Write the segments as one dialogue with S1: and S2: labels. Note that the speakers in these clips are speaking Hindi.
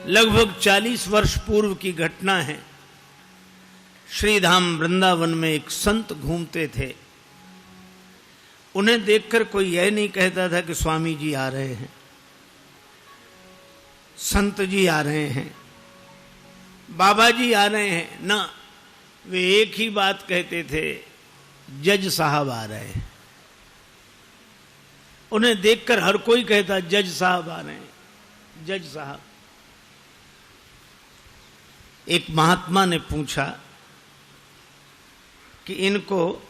S1: लगभग 40 वर्ष पूर्व की घटना है। श्रीधाम वृंदावन में एक संत घूमते थे। उन्हें देखकर कोई यह नहीं कहता था कि स्वामी जी आ रहे हैं, संत जी आ रहे हैं, बाबा जी आ रहे हैं। ना, वे एक ही बात कहते थे, जज साहब आ रहे हैं। उन्हें देखकर हर कोई कहता जज साहब आ रहे हैं, जज साहब। एक महात्मा ने पूछा कि इनको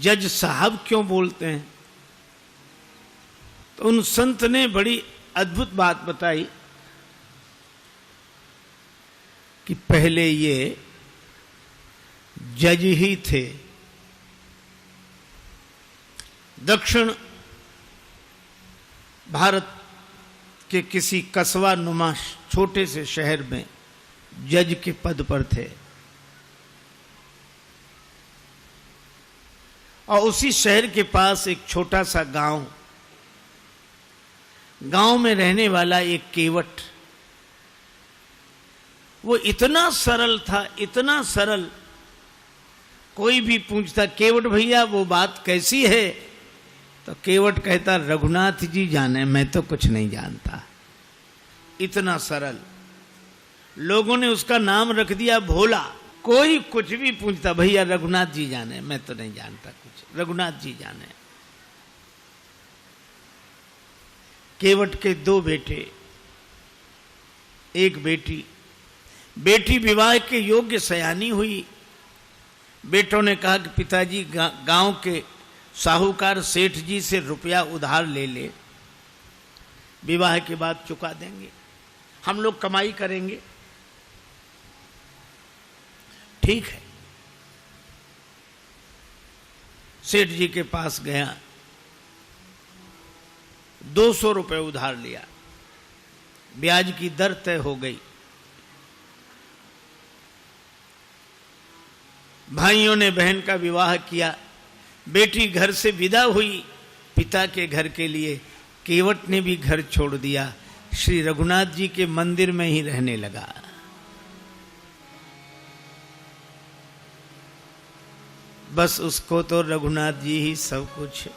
S1: जज साहब क्यों बोलते हैं? तो उन संत ने बड़ी अद्भुत बात बताई कि पहले ये जज ही थे। दक्षिण भारत के किसी कस्बा नुमा छोटे से शहर में जज के पद पर थे और उसी शहर के पास एक छोटा सा गांव में रहने वाला एक केवट, वो इतना सरल था, इतना सरल। कोई भी पूछता केवट भैया वो बात कैसी है, तो केवट कहता रघुनाथ जी जाने, मैं तो कुछ नहीं जानता। इतना सरल। लोगों ने उसका नाम रख दिया भोला। कोई कुछ भी पूछता भैया रघुनाथ जी जाने, मैं तो नहीं जानता कुछ, रघुनाथ जी जाने। केवट के 2 बेटे, एक बेटी। बेटी विवाह के योग्य सयानी हुई। बेटों ने कहा कि पिताजी गांव के साहूकार सेठ जी से रुपया उधार ले ले, विवाह के बाद चुका देंगे, हम लोग कमाई करेंगे। ठीक है। सेठ जी के पास गया, 200 रुपए उधार लिया, ब्याज की दर तय हो गई। भाइयों ने बहन का विवाह किया। बेटी घर से विदा हुई पिता के घर के लिए। केवट ने भी घर छोड़ दिया, श्री रघुनाथ जी के मंदिर में ही रहने लगा। बस उसको तो रघुनाथ जी ही सब कुछ।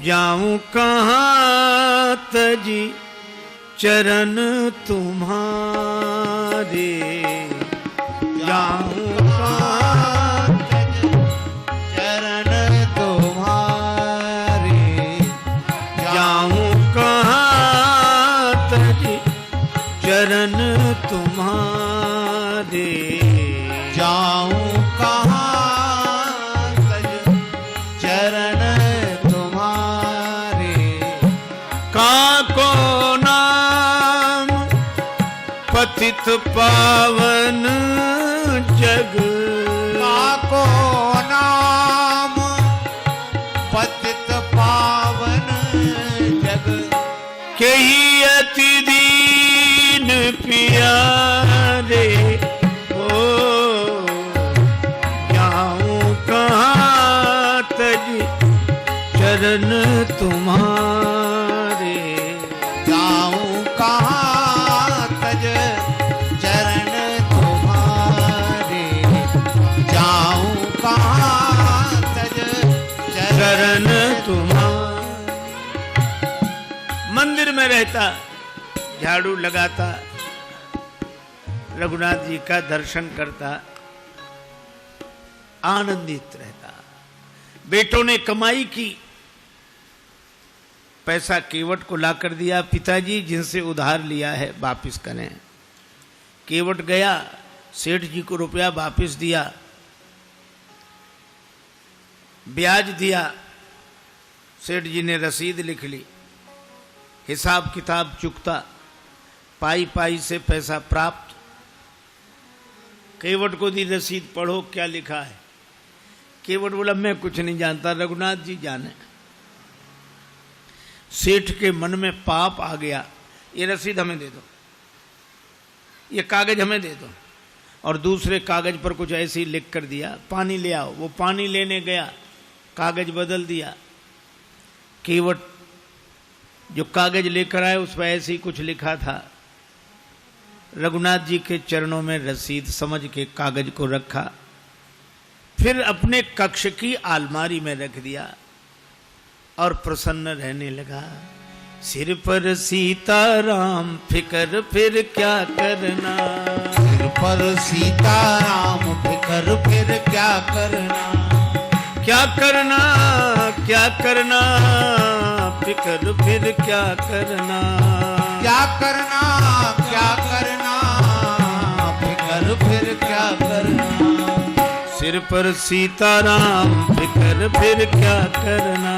S1: जाऊं कहां तजी चरण तुम्हारे, जाऊं कहां तजी चरण तुम्हारे, जाऊं कहां तजी चरण तुम्हारे, जाऊं कहां तजी चरण तुम्हारे। काको नाम पतित पावन जग,
S2: काको नाम पतित पावन जग,
S1: केही अति दीन प्यारे। ओ जाऊं कहां तजी चरण तुम्हारे,
S2: जाऊं कहां तज चरण तुम्हारे, जाऊं कहां तज
S1: चरण तुम्हारे। मंदिर में रहता, झाड़ू लगाता, रघुनाथ जी का दर्शन करता, आनंदित रहता। बेटों ने कमाई की, पैसा केवट को लाकर दिया, पिताजी जिनसे उधार लिया है वापस करें। केवट गया, सेठ जी को रुपया वापस दिया, ब्याज दिया। सेठ जी ने रसीद लिख ली, हिसाब किताब चुकता, पाई पाई से पैसा प्राप्त। केवट को दी रसीद, पढ़ो क्या लिखा है। केवट बोला मैं कुछ नहीं जानता, रघुनाथ जी जाने। सेठ के मन में पाप आ गया, ये रसीद हमें दे दो, ये कागज हमें दे दो। और दूसरे कागज पर कुछ ऐसे ही लिख कर दिया, पानी ले आओ। वो पानी लेने गया, कागज बदल दिया। केवट जो कागज लेकर आए उस पर ऐसे ही कुछ लिखा था। रघुनाथ जी के चरणों में रसीद समझ के कागज को रखा, फिर अपने कक्ष की अलमारी में रख दिया और प्रसन्न रहने लगा। सिर पर सीताराम फिकर फिर क्या करना,
S2: सिर पर सीताराम फिकर फिर क्या करना,
S1: क्या करना क्या करना, फिकर फिर क्या करना,
S2: क्या करना क्या करना, फिकर फिर क्या करना।
S1: सिर पर सीताराम फिकर फिर क्या करना,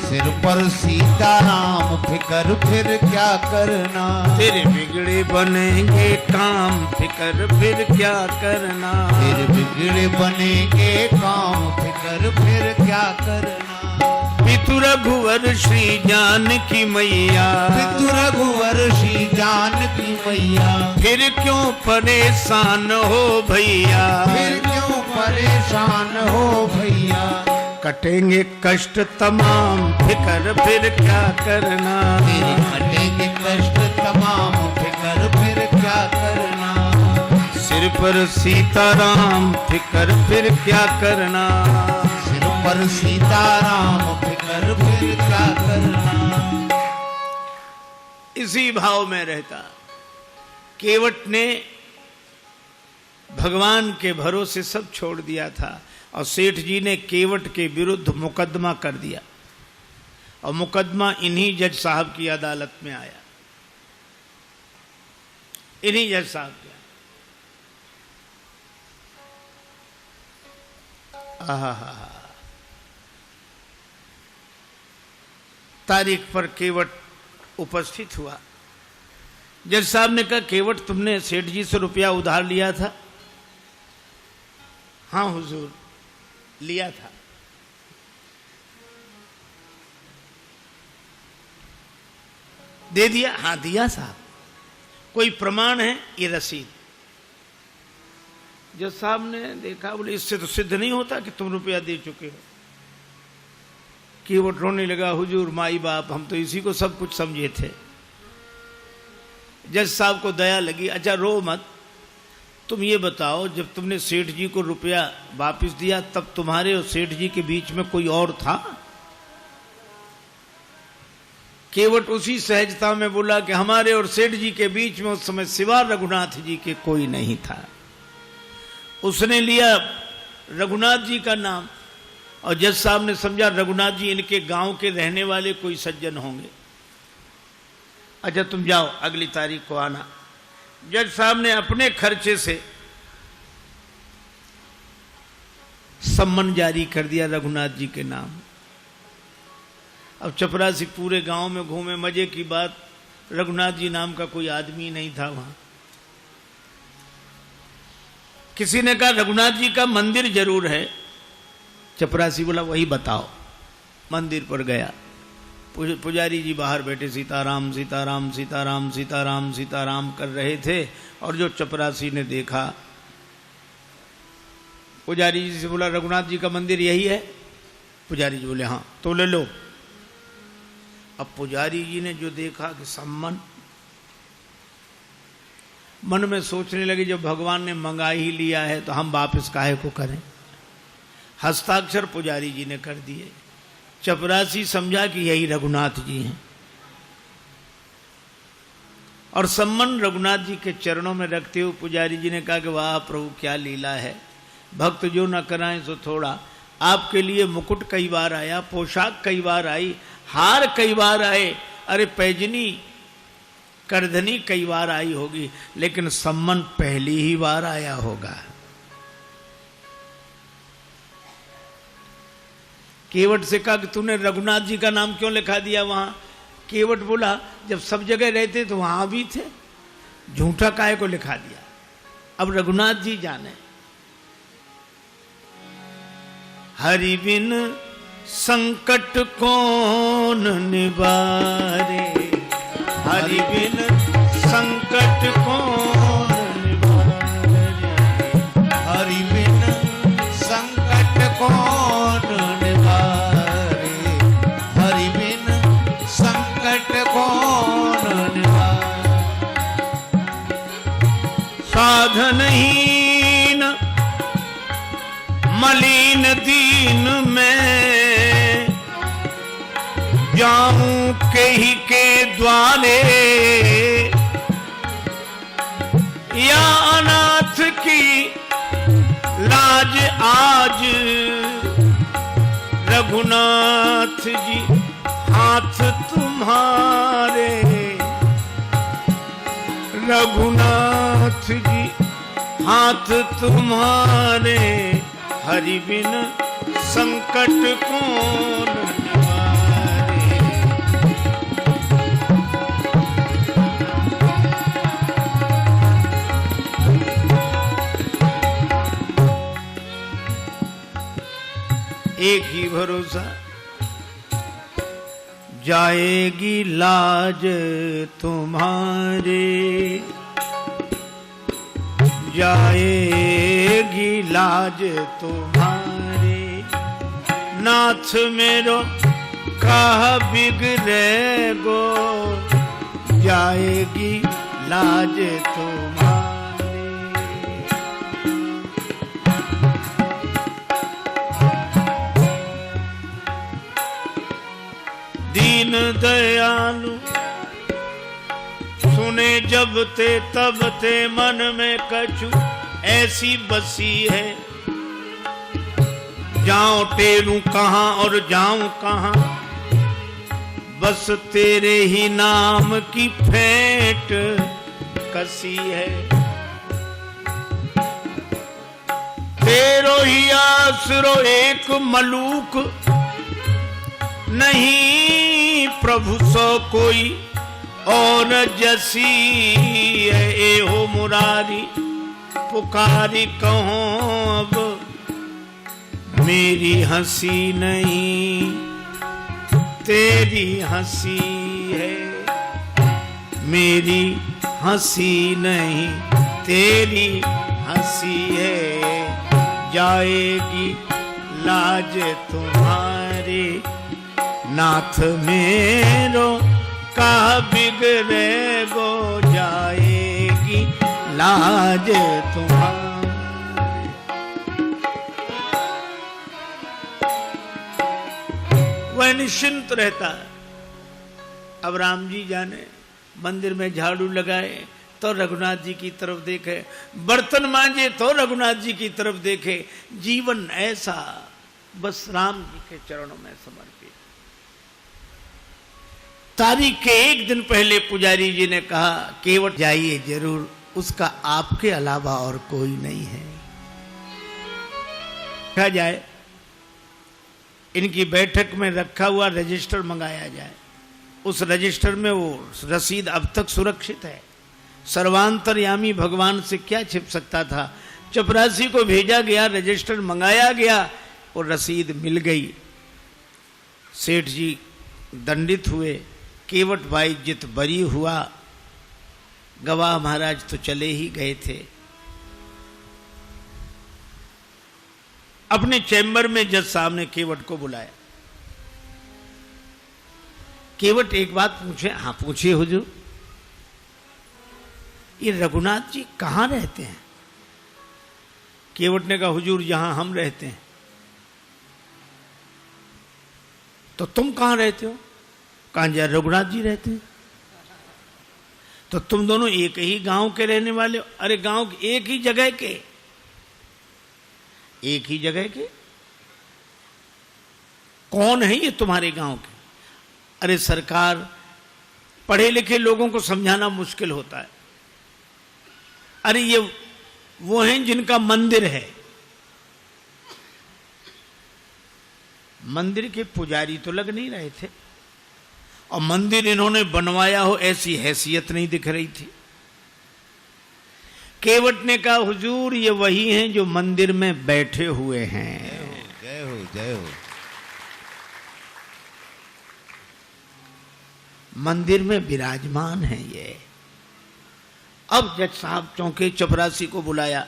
S2: सिर पर सीताराम फिकर फिर क्या करना।
S1: तेरे बिगड़े बनेंगे काम फिकर फिर क्या करना,
S2: फिर बिगड़े बनेंगे काम फिकर फिर क्या करना।
S1: पितु रघुवर श्री जानकी मैया,
S2: पितु रघुवर श्री जानकी मैया,
S1: फिर क्यों परेशान हो भैया,
S2: फिर क्यों परेशान हो भैया।
S1: कटेंगे कष्ट तमाम फिकर फिर क्या करना,
S2: तेरे कटेंगे कष्ट तमाम फिकर फिर क्या करना।
S1: सिर पर सीताराम फिकर फिर क्या करना,
S2: सिर पर सीताराम फिकर फिर क्या करना।
S1: इसी भाव में रहता केवट ने भगवान के भरोसे सब छोड़ दिया था और सेठ जी ने केवट के विरुद्ध मुकदमा कर दिया और मुकदमा इन्हीं जज साहब की अदालत में आया, इन्हीं जज साहब के। तारीख पर केवट उपस्थित हुआ। जज साहब ने कहा, केवट तुमने सेठ जी से रुपया उधार लिया था? हाँ हुजूर, लिया था। दे दिया? हाँ दिया साहब। कोई प्रमाण है? ये रसीद। जज साहब ने देखा, बोले इससे तो सिद्ध नहीं होता कि तुम रुपया दे चुके हो। केवट रोने लगा, हुजूर माई बाप हम तो इसी को सब कुछ समझे थे। जज साहब को दया लगी, अच्छा रो मत, तुम ये बताओ जब तुमने सेठ जी को रुपया वापस दिया तब तुम्हारे और सेठ जी के बीच में कोई और था? केवट उसी सहजता में बोला कि हमारे और सेठ जी के बीच में उस समय सिवा रघुनाथ जी के कोई नहीं था। उसने लिया रघुनाथ जी का नाम और जज साहब ने समझा रघुनाथ जी इनके गांव के रहने वाले कोई सज्जन होंगे। अच्छा तुम जाओ, अगली तारीख को आना। जज साहब ने अपने खर्चे से सम्मन जारी कर दिया रघुनाथ जी के नाम। अब चपरासी पूरे गांव में घूमे, मजे की बात, रघुनाथ जी नाम का कोई आदमी नहीं था वहां। किसी ने कहा रघुनाथ जी का मंदिर जरूर है। चपरासी बोला वही बताओ। मंदिर पर गया, पुजारी जी बाहर बैठे सीताराम सीताराम सीताराम सीताराम सीताराम कर रहे थे और जो चपरासी ने देखा, पुजारी जी से बोला रघुनाथ जी का मंदिर यही है? पुजारी जी बोले हाँ। तो ले लो। अब पुजारी जी ने जो देखा कि सम्मन, मन में सोचने लगे जब भगवान ने मंगा ही लिया है तो हम वापस काहे को करें। हस्ताक्षर पुजारी जी ने कर दिए। चपरासी समझा कि यही रघुनाथ जी हैं और सम्मन रघुनाथ जी के चरणों में रखते हुए पुजारी जी ने कहा कि वाह प्रभु क्या लीला है, भक्त जो न कराएं सो थोड़ा। आपके लिए मुकुट कई बार आया, पोशाक कई बार आई, हार कई बार आए, अरे पैजनी करधनी कई बार आई होगी, लेकिन सम्मन पहली ही बार आया होगा। केवट से कहा कि तूने रघुनाथ जी का नाम क्यों लिखा दिया वहां? केवट बोला जब सब जगह रहते तो वहां भी थे, झूठा काहे को लिखा दिया। अब रघुनाथ जी जाने। हरि बिन संकट कौन निवारे, हरि बिन संकट कौन निवारे,
S2: हरि बिन संकट कौन निवारे, हरि बिन संकट
S1: साधनहीन मलिन दीन में जाऊं कहीं के द्वारे या अनाथ की लाज आज रघुनाथ जी हाथ तुम्हारे रघुनाथ जी हाथ तुम्हारे हरि बिन संकट कौन निवारे। एक ही भरोसा जाएगी लाज तुम्हारे जाएगी लाज तुम्हारे नाथ मेरो कह बिगड़े गो जाएगी लाज तुम्हारे। दीन दयालु सुने जब ते तब ते मन में कछु ऐसी बसी है जाऊं टेरूं कहां और जाऊं कहां बस तेरे ही नाम की फेंट कसी है। तेरो ही आसरो एक मलूक नहीं प्रभु सो कोई और जसी है ए हो मुरारी पुकारी कहो अब मेरी हंसी नहीं तेरी हंसी है मेरी हंसी नहीं तेरी हंसी है जाएगी लाज तुम्हारी नाथ मेरो का बिगड़े गो जाएगी लाज तुम्हारी। वह निश्चिंत रहता है। अब राम जी जाने मंदिर में झाड़ू लगाए तो रघुनाथ जी की तरफ देखे बर्तन मांजे तो रघुनाथ जी की तरफ देखे जीवन ऐसा बस राम जी के चरणों में समर्पित। तारीख के एक दिन पहले पुजारी जी ने कहा केवट जाइए जरूर उसका आपके अलावा और कोई नहीं है। कहा जाए इनकी बैठक में रखा हुआ रजिस्टर मंगाया जाए उस रजिस्टर में वो रसीद अब तक सुरक्षित है। सर्वांतरयामी भगवान से क्या छिप सकता था। चपरासी को भेजा गया रजिस्टर मंगाया गया और रसीद मिल गई। सेठ जी दंडित हुए केवट भाई जित बरी हुआ गवाह महाराज तो चले ही गए थे। अपने चैम्बर में जज साहब ने केवट को बुलाया। केवट एक बात पूछे। हाँ पूछिए हुजूर। ये रघुनाथ जी कहां रहते हैं? केवट ने कहा हुजूर जहां हम रहते हैं। तो तुम कहां रहते हो? कहां जा रघुनाथ जी रहते हैं। तो तुम दोनों एक ही गांव के रहने वाले हो? अरे गांव एक ही जगह के। एक ही जगह के? कौन है ये तुम्हारे गांव के? अरे सरकार पढ़े लिखे लोगों को समझाना मुश्किल होता है। अरे ये वो हैं जिनका मंदिर है। मंदिर के पुजारी तो लग नहीं रहे थे और मंदिर इन्होंने बनवाया हो ऐसी हैसियत नहीं दिख रही थी। केवट ने कहा हुजूर ये वही हैं जो मंदिर में बैठे हुए हैं।
S2: जय हो जय हो।
S1: मंदिर में विराजमान है ये। अब जज साहब चौंके। चपरासी को बुलाया।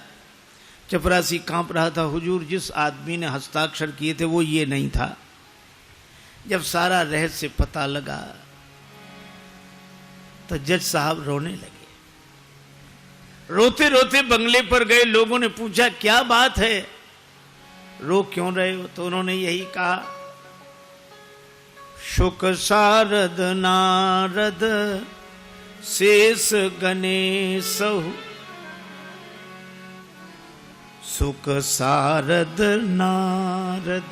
S1: चपरासी कांप रहा था। हुजूर जिस आदमी ने हस्ताक्षर किए थे वो ये नहीं था। जब सारा रहस्य पता लगा तो जज साहब रोने लगे। रोते रोते बंगले पर गए। लोगों ने पूछा क्या बात है, रो क्यों रहे हो? तो उन्होंने यही कहा, शुक सारद नारद शेष गणेश, सुख सारद नारद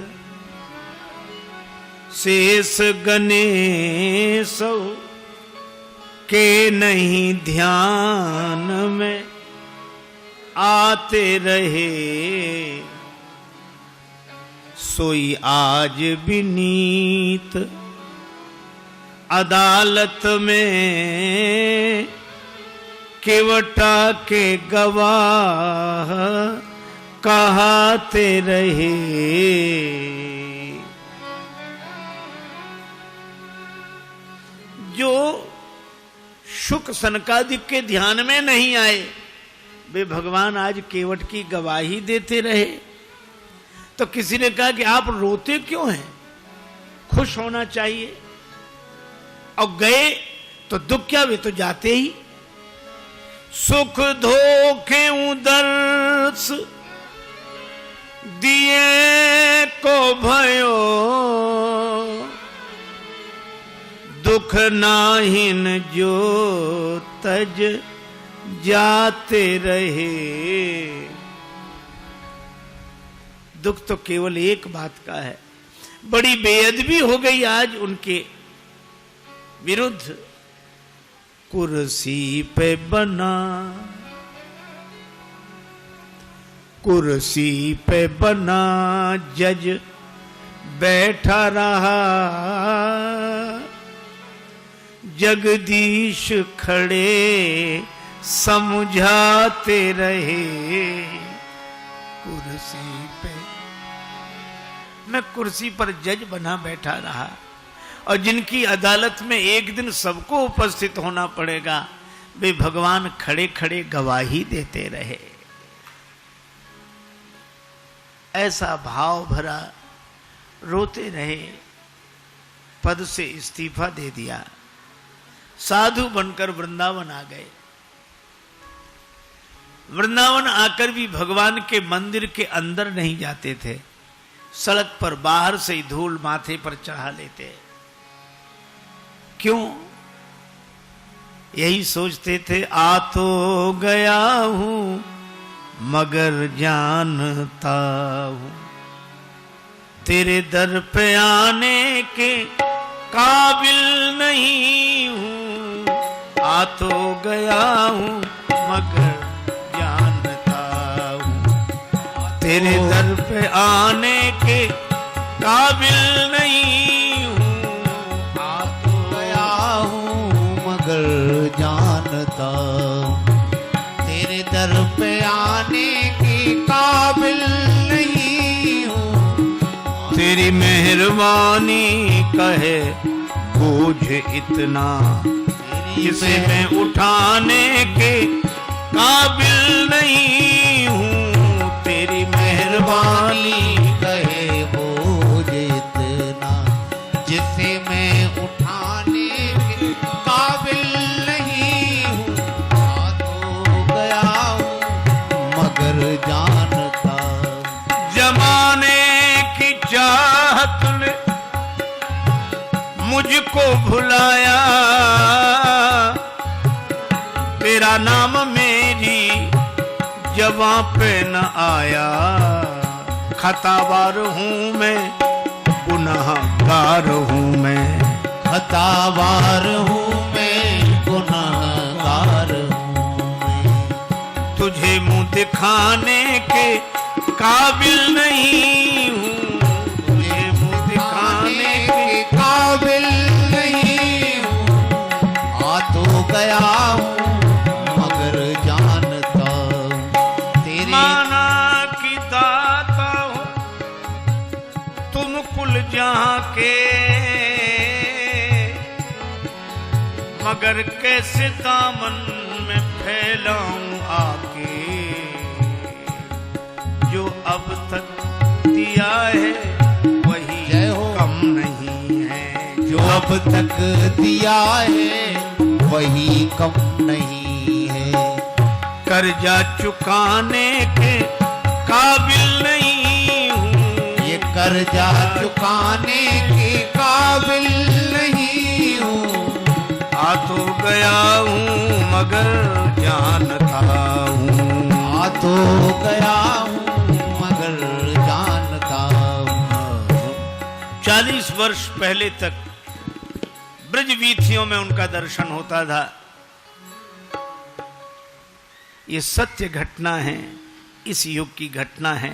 S1: शेष गणेश के नहीं ध्यान में आते रहे, सोई आज विनीत अदालत में केवटा के गवाह कहते रहे। जो शुक सनकादिक के ध्यान में नहीं आए, वे भगवान आज केवट की गवाही देते रहे। तो किसी ने कहा कि आप रोते क्यों हैं, खुश होना चाहिए। और गए तो दुख क्या, वे तो जाते ही। सुख धोखे उदर्श दिए को भयो, दुख नाहिन जो तज जाते रहे। दुख तो केवल एक बात का है, बड़ी बेअदबी हो गई आज उनके विरुद्ध। कुर्सी पे बना, कुर्सी पे बना जज बैठा रहा, जगदीश खड़े समझाते रहे। कुर्सी पे, मैं कुर्सी पर जज बना बैठा रहा, और जिनकी अदालत में एक दिन सबको उपस्थित होना पड़ेगा, वे भगवान खड़े खड़े गवाही देते रहे। ऐसा भाव भरा रोते रहे, पद से इस्तीफा दे दिया, साधु बनकर वृंदावन आ गए। वृंदावन आकर भी भगवान के मंदिर के अंदर नहीं जाते थे, सड़क पर बाहर से ही धूल माथे पर चढ़ा लेते। क्यों? यही सोचते थे, आ तो गया हूं मगर जानता हूं तेरे दर पे आने के काबिल नहीं हूं। आ तो गया हूं मगर जानता हूं तेरे दर पे आने के काबिल नहीं हूं।
S2: आ तो गया हूं मगर जानता हूं तेरे दर पे आने के काबिल नहीं हूं।
S1: तेरी मेहरबानी कहे बोझ इतना जिसे मैं उठाने के काबिल नहीं हूं। तेरी मेहरबानी
S2: कहे बोझ इतना जिसे मैं उठाने के काबिल नहीं हूं। आ तो गया हूं मगर जानता
S1: जमाने की चाहत ने मुझको भुलाया, तेरा नाम मेरी जबां पे न आया। खतावार हूं मैं, गुनाहगार हूं मैं।
S2: खतावार हूं मैं, गुनाहगार हूं मैं।
S1: तुझे मुंह दिखाने के काबिल नहीं हूं। तुझे मुंह दिखाने के
S2: काबिल नहीं हूं। आ तो गया हूं मगर जानता हूं तेरी
S1: माना की दाता हूं तुम कुल जहां के, मगर कैसे दामन में फैलाऊं आके। जो अब तक दिया है वही
S2: जय हो।
S1: कम नहीं है।
S2: जो अब तक दिया है वही कम नहीं है।
S1: कर्जा चुकाने के काबिल नहीं हूँ,
S2: ये कर्जा चुकाने के काबिल नहीं हूँ।
S1: आ तो गया हूँ मगर जानता हूँ,
S2: आ तो गया हूँ मगर जानता हूँ।
S1: 40 वर्ष पहले तक ब्रज वीथियों में उनका दर्शन होता था। ये सत्य घटना है, इस युग की घटना है।